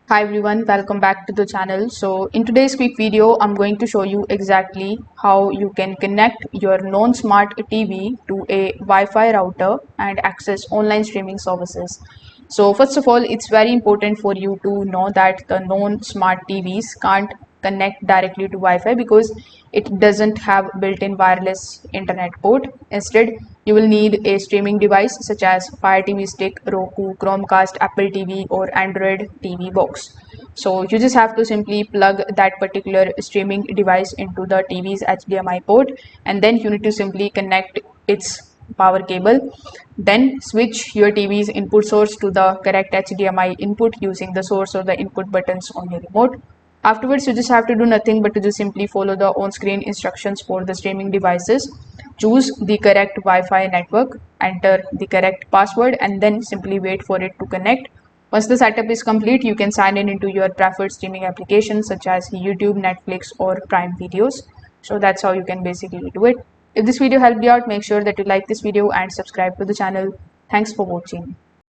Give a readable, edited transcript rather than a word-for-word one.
Hi everyone, welcome back to the channel. So in today's quick video, I'm going to show you exactly how you can connect your non-smart TV to a Wi-Fi router and access online streaming services. So first of all, it's very important for you to know that the non-smart TVs can't connect directly to Wi-Fi because it doesn't have built-in wireless internet port. Instead, you will need a streaming device such as Fire TV Stick, Roku, Chromecast, Apple TV, or Android TV box. So you just have to simply plug that particular streaming device into the TV's HDMI port, and then you need to simply connect its power cable. Then switch your TV's input source to the correct HDMI input using the source or the input buttons on your remote. Afterwards, you just have to do nothing but to just simply follow the on-screen instructions for the streaming devices. Choose the correct Wi-Fi network, enter the correct password, and then simply wait for it to connect. Once the setup is complete, you can sign in into your preferred streaming applications such as YouTube, Netflix, or Prime Videos. So that's how you can basically do it. If this video helped you out, make sure that you like this video and subscribe to the channel. Thanks for watching.